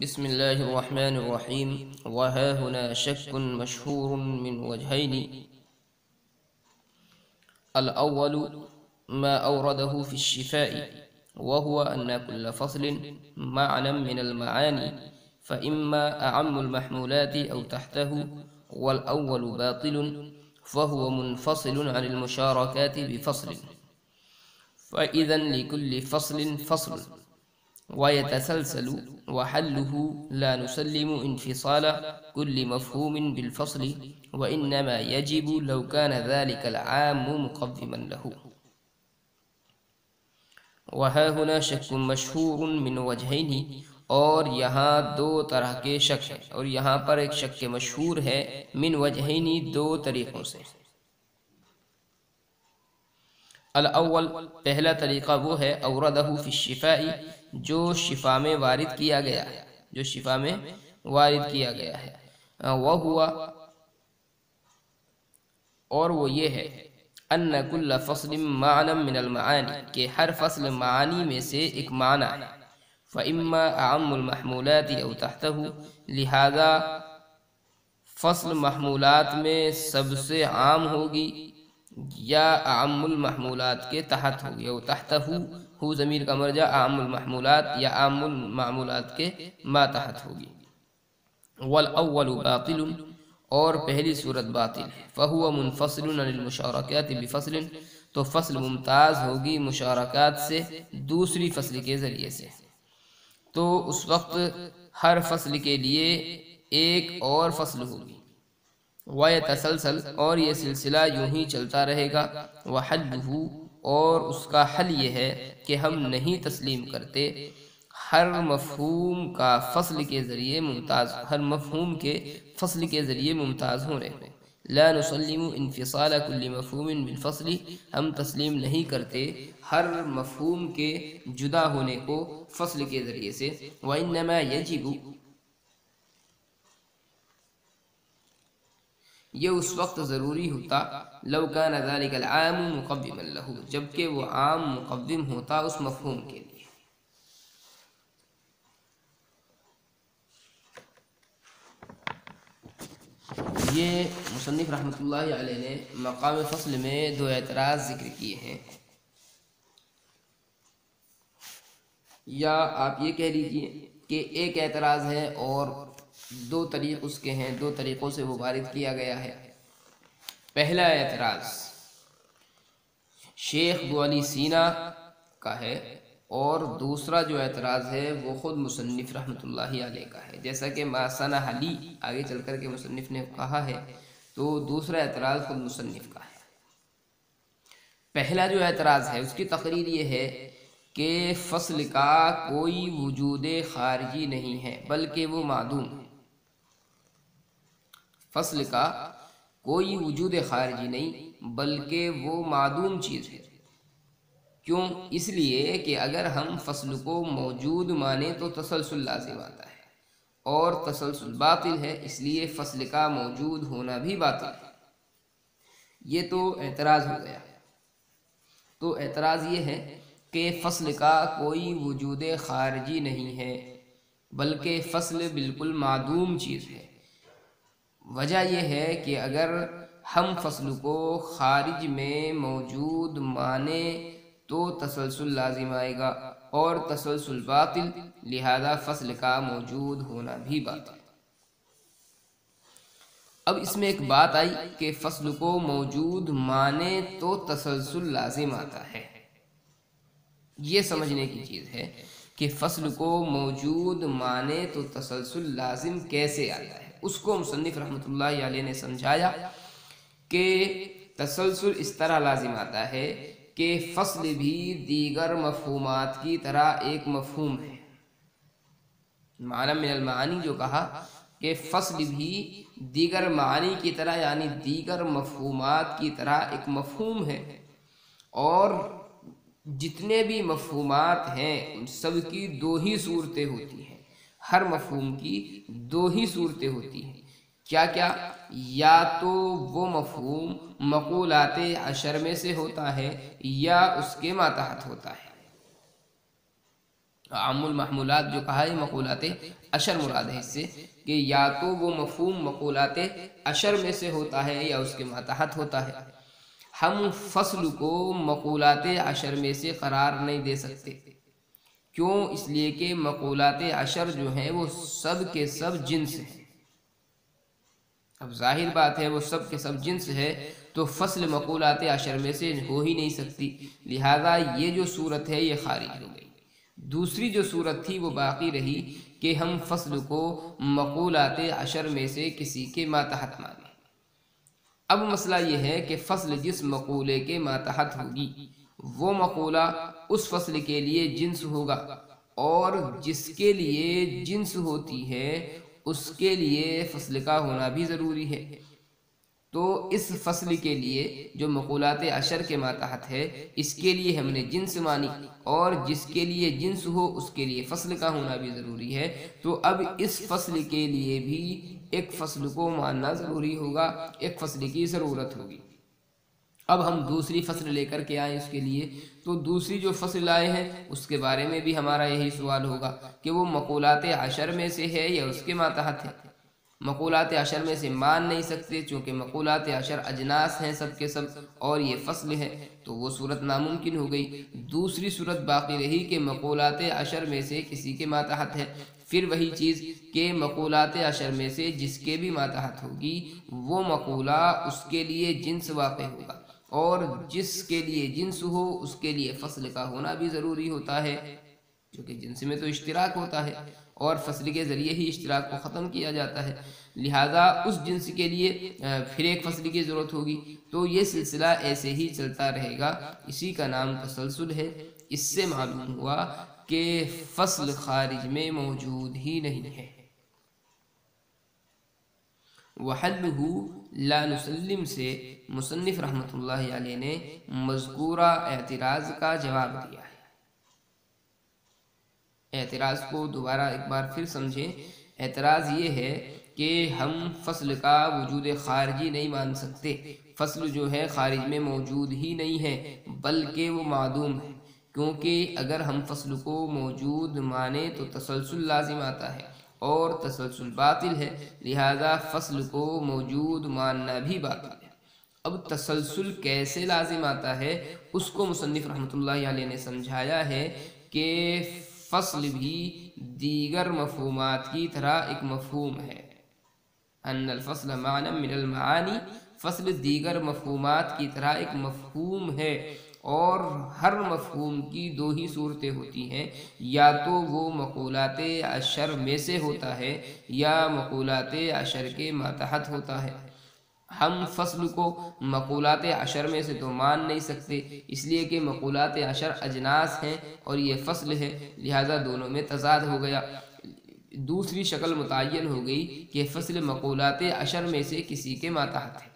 بسم الله الرحمن الرحيم. وها هنا شك مشهور من وجهين. الأول ما أورده في الشفاء، وهو أن كل فصل معنى من المعاني، فإما أعم المحمولات أو تحته، والأول باطل فهو منفصل عن المشاركات بفصل، فإذا لكل فصل فصل ويتسلسل، وحله لا نسلم انفصال كل مفهوم بالفصل، وإنما يجب لو كان ذلك العام مقوما له. وها هنا شک مشہور من وجہین، اور یہاں دو طرح کے شک ہیں، اور یہاں پر ایک شک مشہور ہے من وجہین، دو طریقوں سے۔ الاول پہلا طریقہ وہ ہے اوردہ فی الشفاء، جو شفا میں وارد کیا گیا ہے، جو شفا میں وارد کیا گیا ہے، وہ ہوا، اور وہ یہ ہے ان کل فصل معنی من المعانی، کہ ہر فصل معانی میں سے ایک معنی ہے، فاما اعم المحمولات او تحتہ، لہذا فصل محمولات میں سب سے عام ہوگی، یا اعم المحمولات کے تحت ہوگی، او تحتہ ہو ضمیر کا مرجع اعم المحمولات یا اعم المعمولات کے ما تحت ہوگی۔ والاول باطل، اور پہلی صورت باطل ہے، فہو منفصل عن المشارکات بفصل، تو فصل ممتاز ہوگی مشارکات سے دوسری فصل کے ذریعے سے، تو اس وقت ہر فصل کے لیے ایک اور فصل ہوگی، وَيَتَسَلْسَلْ، اور یہ سلسلہ یوں ہی چلتا رہے گا، وَحَلُّهُ، اور اس کا حل یہ ہے کہ ہم نہیں تسلیم کرتے ہر مفہوم کا فصل کے ذریعے ممتاز، ہر مفہوم کے فصل کے ذریعے ممتاز ہونے کو، لا نسلم انفصال کل مفہوم بالفصل، ہم تسلیم نہیں کرتے ہر مفہوم کے جدا ہونے کو فصل کے ذریعے سے، وَإِنَّمَا يَجِبُ، یہ اس وقت ضروری ہوتا، لو کان ذلک العام مقوما له، جبکہ وہ عام مقوم ہوتا اس مفہوم کے لیے۔ یہ مصنف رحمۃ اللہ علیہ نے مقام فصل میں دو اعتراض ذکر کیے ہیں، یا آپ یہ کہہ لیجئے کہ ایک اعتراض ہے اور دو طریق اس کے ہیں، دو طریقوں سے وہ وارد کیا گیا ہے۔ پہلا اعتراض شیخ ابو علی سینا کا ہے، اور دوسرا جو اعتراض ہے وہ خود مصنف رحمۃ اللہ علیہ کا ہے، جیسا کہ ما صنع لی آگے چل کر کے مصنف نے کہا ہے، تو دوسرا اعتراض خود مصنف کا ہے۔ پہلا جو اعتراض ہے اس کی تقریر یہ ہے کہ فصل کا کوئی وجود خارجی نہیں ہے، بلکہ وہ معدوم ہے، فصل کا کوئی وجود خارجی نہیں بلکہ وہ معدوم چیز ہے۔ کیوں؟ اس لیے کہ اگر ہم فصل کو موجود مانیں تو تسلسل لازم آتا ہے، اور تسلسل باطل ہے، اس لیے فصل کا موجود ہونا بھی باطل ہے۔ یہ تو اعتراض ہو گیا۔ تو اعتراض یہ ہے کہ فصل کا کوئی وجود خارجی نہیں ہے بلکہ فصل بالکل معدوم چیز ہے۔ وجہ یہ ہے کہ اگر ہم فصل کو خارج میں موجود مانیں تو تسلسل لازم آئے گا، اور تسلسل باطل، لہذا فصل کا موجود ہونا بھی باطل۔ اب اس میں ایک بات آئی کہ فصل کو موجود مانیں تو تسلسل لازم آتا ہے، یہ سمجھنے کی چیز ہے کہ فصل کو موجود مانیں تو تسلسل لازم کیسے آتا ہے۔ اس کو مصنف رحمۃ اللہ علیہ نے سمجھایا کہ تسلسل اس طرح لازم آتا ہے کہ فصل بھی دیگر مفہومات کی طرح ایک مفہوم ہے، معنی من المعانی جو کہا کہ فصل بھی دیگر معانی کی طرح، یعنی دیگر مفہومات کی طرح ایک مفہوم ہے، اور جتنے بھی مفہومات ہیں ان سب کی دو ہی صورتیں ہوتی ہیں، ہر مفہوم کی دو ہی صورتیں ہوتی ہیں۔ کیا کیا؟ یا تو وہ مفہوم مقولات عشر میں سے ہوتا ہے یا اس کے ماتحت ہوتا ہے، عام المحمولات جو کہا ہے مقولات عشر مراد ہے اس سے، کہ یا تو وہ مفہوم مقولات عشر میں سے ہوتا ہے یا اس کے ماتحت ہوتا ہے۔ ہم فصل کو مقولات عشر میں سے قرار نہیں دے سکتے، کیوں؟ اس لیے کہ مقولات عشر جو ہیں وہ سب کے سب جنس ہیں۔ اب ظاہر بات ہے وہ سب کے سب جنس ہے تو فصل مقولات عشر میں سے ہو ہی نہیں سکتی، لہذا یہ جو صورت ہے یہ خارج ہو گئی۔ دوسری جو صورت تھی وہ باقی رہی کہ ہم فصل کو مقولات عشر میں سے کسی کے ماتحت مانیں۔ اب مسئلہ یہ ہے کہ فصل جس مقولے کے ماتحت ہوگی وہ مقولہ اس فصل کے لیے جنس ہوگا، اور جس کے لیے جنس ہوتی ہے اس کے لیے فصل کا ہونا بھی ضروری ہے۔ تو اس فصل کے لیے جو مقولات عشر کے ماتحت ہے اس کے لیے ہم نے جنس مانی، اور جس کے لیے جنس ہو اس کے لیے فصل کا ہونا بھی ضروری ہے۔ تو اب اس فصل کے لیے بھی ایک فصل کو ماننا ضروری ہوگا، ایک فصل کی ضرورت ہوگی۔ اب ہم دوسری فصل لے کر کے آئیں اس کے لیے، تو دوسری جو فصل آئے ہیں اس کے بارے میں بھی ہمارا یہی سوال ہوگا کہ وہ مقولات عشر میں سے ہے یا اس کے ماتحت ہے۔ مقولات عشر میں سے مان نہیں سکتے چونکہ مقولات عشر اجناس ہیں سب کے سب، اور یہ فصل ہے، تو وہ صورت ناممکن ہو گئی۔ دوسری صورت باقی رہی کہ مقولات عشر میں سے کسی کے ماتحت ہے، پھر وہی چیز کہ مقولات عشر میں سے جس کے بھی ماتحت ہوگی وہ مقولہ اس کے لیے جنس واقع ہوگا، اور جس کے لیے جنس ہو اس کے لیے فصل کا ہونا بھی ضروری ہوتا ہے، کیونکہ جنس میں تو اشتراک ہوتا ہے اور فصل کے ذریعے ہی اشتراک کو ختم کیا جاتا ہے، لہذا اس جنس کے لیے پھر ایک فصل کی ضرورت ہوگی۔ تو یہ سلسلہ ایسے ہی چلتا رہے گا، اسی کا نام تسلسل ہے۔ اس سے معلوم ہوا کہ فصل خارج میں موجود ہی نہیں ہے۔ وَحَلُّهُ لا نسلم سے مصنف رحمۃ اللہ علیہ نے مذکورہ اعتراض کا جواب دیا ہے۔ اعتراض کو دوبارہ ایک بار پھر سمجھیں۔ اعتراض یہ ہے کہ ہم فصل کا وجود خارجی نہیں مان سکتے، فصل جو ہے خارج میں موجود ہی نہیں ہے بلکہ وہ معدوم ہے، کیونکہ اگر ہم فصل کو موجود مانیں تو تسلسل لازم آتا ہے اور تسلسل باطل ہے، لہذا فصل کو موجود ماننا بھی باطل ہے۔ اب تسلسل کیسے لازم آتا ہے اس کو مصنف رحمۃ اللہ علیہ نے سمجھایا ہے کہ فصل بھی دیگر مفہومات کی طرح ایک مفہوم ہے۔ ان الفصل معنی من المعانی، فصل دیگر مفہومات کی طرح ایک مفہوم ہے، اور ہر مفہوم کی دو ہی صورتیں ہوتی ہیں، یا تو وہ مقولات عشر میں سے ہوتا ہے یا مقولات عشر کے ماتحت ہوتا ہے۔ ہم فصل کو مقولات عشر میں سے تو مان نہیں سکتے، اس لیے کہ مقولات عشر اجناس ہیں اور یہ فصل ہے، لہذا دونوں میں تضاد ہو گیا۔ دوسری شکل متعین ہو گئی کہ فصل مقولات عشر میں سے کسی کے ماتحت ہے۔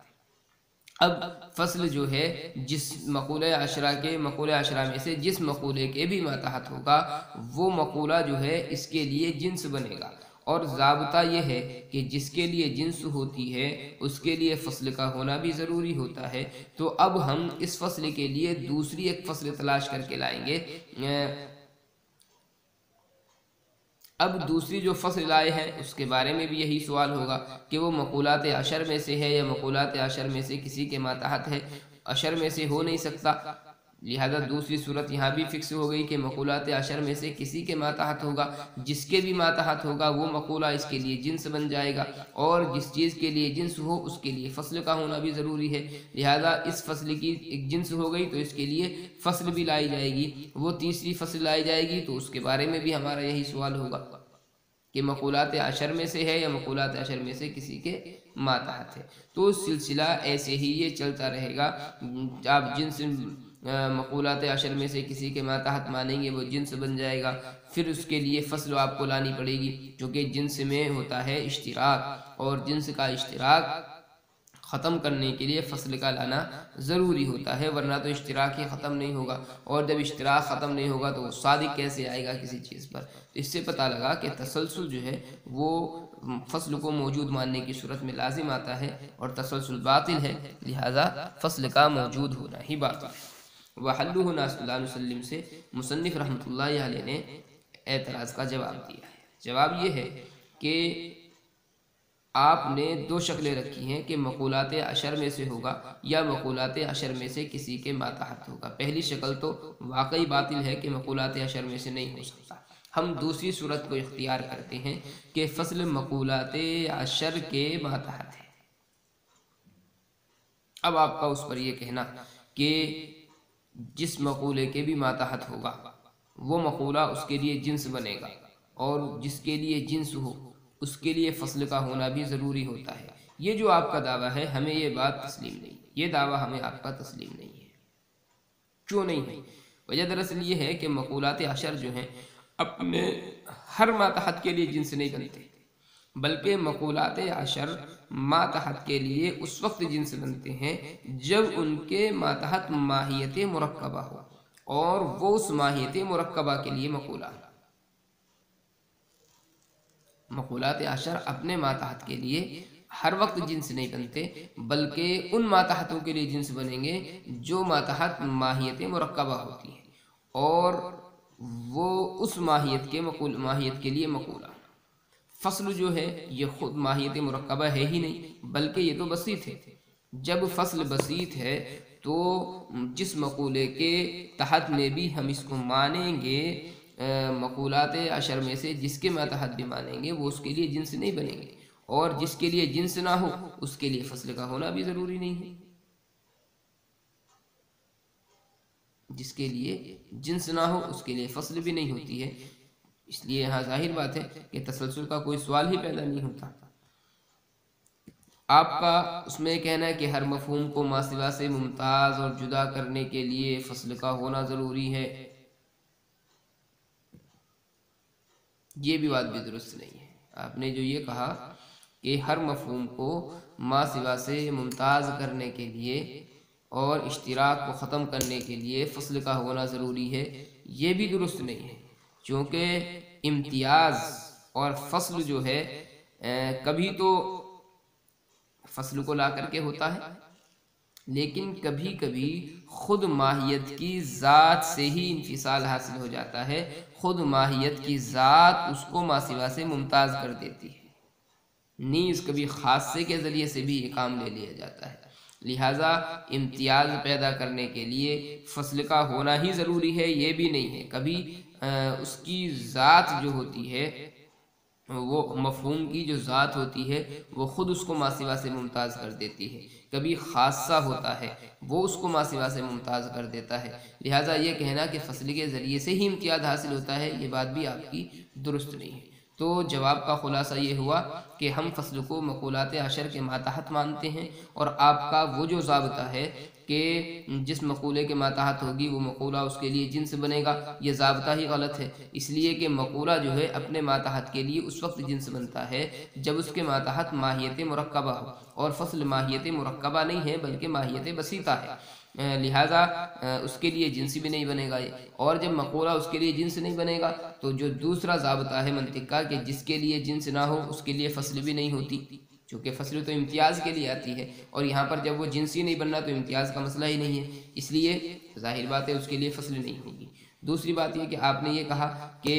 اب فصل جو ہے جس مقولہ عشرہ میں سے جس مقولے کے بھی ماتحت ہوگا وہ مقولہ جو ہے اس کے لیے جنس بنے گا، اور ضابطہ یہ ہے کہ جس کے لیے جنس ہوتی ہے اس کے لیے فصل کا ہونا بھی ضروری ہوتا ہے۔ تو اب ہم اس فصل کے لیے دوسری ایک فصل تلاش کر کے لائیں گے۔ اب دوسری جو فصل آئے ہیں اس کے بارے میں بھی یہی سوال ہوگا کہ وہ مقولات عشر میں سے ہے یا مقولات عشر میں سے کسی کے ماتحت ہے۔ عشر میں سے ہو نہیں سکتا، لہذا دوسری صورت یہاں بھی فکس ہو گئی کہ مقولات عشر میں سے کسی کے ماتحت ہوگا، جس کے بھی ماتحت ہوگا وہ مقولہ اس کے لیے جنس بن جائے گا، اور جس چیز کے لیے جنس ہو اس کے لیے فصل کا ہونا بھی ضروری ہے، لہذا اس فصل کی ایک جنس ہو گئی تو اس کے لیے فصل بھی لائی جائے گی، وہ تیسری فصل لائی جائے گی تو اس کے بارے میں بھی ہمارا یہی سوال ہوگا کہ مقولات عشر میں سے ہے یا مقولات عشر میں سے کسی کے ماتحت ہے۔ تو سلسلہ ایسے ہی یہ چلتا رہے گا، آپ جنس مقولات عشر میں سے کسی کے ماتحت مانیں گے وہ جنس بن جائے گا، پھر اس کے لیے فصل آپ کو لانی پڑے گی، کیونکہ جنس میں ہوتا ہے اشتراک، اور جنس کا اشتراک ختم کرنے کے لیے فصل کا لانا ضروری ہوتا ہے، ورنہ تو اشتراک ہی ختم نہیں ہوگا، اور جب اشتراک ختم نہیں ہوگا تو وہ صادق کیسے آئے گا کسی چیز پر۔ اس سے پتہ لگا کہ تسلسل جو ہے وہ فصل کو موجود ماننے کی صورت میں لازم آتا ہے، اور تسلسل باطل ہے، لہذا فصل کا موجود ہونا ہی باطل ہے۔ وحلہ لا نسلم سے مصنف رحمۃ اللہ علیہ نے اعتراض کا جواب دیا ہے۔ جواب یہ ہے کہ آپ نے دو شکلیں رکھی ہیں کہ مقولات عشر میں سے ہوگا یا مقولات عشر میں سے کسی کے ماتحت ہوگا۔ پہلی شکل تو واقعی باطل ہے کہ مقولات عشر میں سے نہیں ہو سکتا۔ ہم دوسری صورت کو اختیار کرتے ہیں کہ فصل مقولات عشر کے ماتحت ہے۔ اب آپ کا اس پر یہ کہنا کہ جس مقولے کے بھی ماتحت ہوگا وہ مقولہ اس کے لیے جنس بنے گا، اور جس کے لیے جنس ہو اس کے لیے فصل کا ہونا بھی ضروری ہوتا ہے۔ یہ جو آپ کا دعویٰ ہے ہمیں یہ بات تسلیم نہیں، یہ دعویٰ ہمیں آپ کا تسلیم نہیں ہے۔ کیوں نہیں ہے؟ وجہ دراصل یہ ہے کہ مقولات عشر جو ہیں اپنے ہر ماتحت کے لیے جنس نہیں بنتے، بلکہ مقولات عشر ماتحت کے لیے اس وقت جنس بنتے ہیں جب ان کے ماتحت ماہیت مرکبہ ہو، اور وہ اس ماہیت مرکبہ کے لیے مقولہ ہے۔ مقولات عشر اپنے ماتحت کے لیے ہر وقت جنس نہیں بنتے، بلکہ ان ماتحتوں کے لیے جنس بنیں گے جو ماتحت ماہیت مرکبہ ہوتی ہے، اور وہ اس ماہیت کے لیے مقولہ۔ فصل جو ہے یہ خود ماہیت مرکبہ ہے ہی نہیں، بلکہ یہ تو بسیط ہے۔ جب فصل بسیط ہے تو جس مقولے کے تحت میں بھی ہم اس کو مانیں گے، مقولات عشر میں سے جس کے ماتحت بھی مانیں گے وہ اس کے لیے جنس نہیں بنیں گے، اور جس کے لیے جنس نہ ہو اس کے لیے فصل کا ہونا بھی ضروری نہیں ہے۔ جس کے لیے جنس نہ ہو اس کے لیے فصل بھی نہیں ہوتی ہے، اس لیے یہاں ظاہر بات ہے کہ تسلسل کا کوئی سوال ہی پیدا نہیں ہوتا۔ آپ کا اس میں کہنا ہے کہ ہر مفہوم کو ما سوا سے ممتاز اور جدا کرنے کے لیے فصل کا ہونا ضروری ہے، یہ بھی بات بھی درست نہیں ہے۔ آپ نے جو یہ کہا کہ ہر مفہوم کو ما سوا سے ممتاز کرنے کے لیے اور اشتراک کو ختم کرنے کے لیے فصل کا ہونا ضروری ہے، یہ بھی درست نہیں ہے، چونکہ امتیاز اور فصل جو ہے کبھی تو فصل کو لا کر کے ہوتا ہے، لیکن کبھی کبھی خود ماہیت کی ذات سے ہی انفصال حاصل ہو جاتا ہے، خود ماہیت کی ذات اس کو ما سوا سے ممتاز کر دیتی ہے، نیز کبھی خاصے کے ذریعے سے بھی یہ کام لے لیا جاتا ہے۔ لہٰذا امتیاز پیدا کرنے کے لیے فصل کا ہونا ہی ضروری ہے یہ بھی نہیں ہے، کبھی اس کی ذات جو ہوتی ہے، وہ مفہوم کی جو ذات ہوتی ہے وہ خود اس کو ما سوا سے ممتاز کر دیتی ہے، کبھی خاصہ ہوتا ہے وہ اس کو ما سوا سے ممتاز کر دیتا ہے۔ لہٰذا یہ کہنا کہ فصل کے ذریعے سے ہی امتیاز حاصل ہوتا ہے یہ بات بھی آپ کی درست نہیں ہے۔ تو جواب کا خلاصہ یہ ہوا کہ ہم فصل کو مقولات عشر کے ماتحت مانتے ہیں، اور آپ کا وہ جو ضابطہ ہے کہ جس مقولے کے ماتحت ہوگی وہ مقولہ اس کے لیے جنس بنے گا، یہ ضابطہ ہی غلط ہے، اس لیے کہ مقولہ جو ہے اپنے ماتحت کے لیے اس وقت جنس بنتا ہے جب اس کے ماتحت ماہیت مرکبہ ہو، اور فصل ماہیت مرکبہ نہیں ہے بلکہ ماہیت بسیطہ ہے، لہٰذا اس کے لیے جنس بھی نہیں بنے گا۔ اور جب مقولہ اس کے لیے جنس نہیں بنے گا تو جو دوسرا ضابطہ ہے منطق کا کہ جس کے لیے جنس نہ ہو اس کے لیے فصل بھی نہیں ہوتی، چونکہ فصل تو امتیاز کے لیے آتی ہے، اور یہاں پر جب وہ جنسی نہیں بننا تو امتیاز کا مسئلہ ہی نہیں ہے، اس لیے ظاہر بات ہے اس کے لیے فصل نہیں ہوگی۔ دوسری بات یہ کہ آپ نے یہ کہا کہ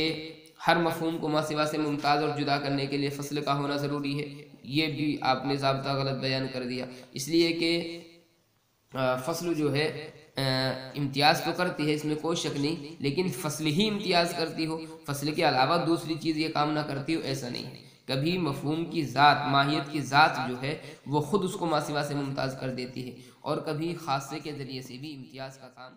ہر مفہوم کو ما سوا سے ممتاز اور جدا کرنے کے لیے فصل کا ہونا ضروری ہے، یہ بھی آپ نے ضابطہ غلط بیان کر دیا، اس لیے کہ فصل جو ہے امتیاز تو کرتی ہے اس میں کوئی شک نہیں، لیکن فصل ہی امتیاز کرتی ہو، فصل کے علاوہ دوسری چیز یہ کام نہ کرتی ہو، ایسا نہیں ہے۔ کبھی مفہوم کی ذات، ماہیت کی ذات جو ہے وہ خود اس کو ما سوا سے ممتاز کر دیتی ہے، اور کبھی خاصے کے ذریعے سے بھی امتیاز کا کام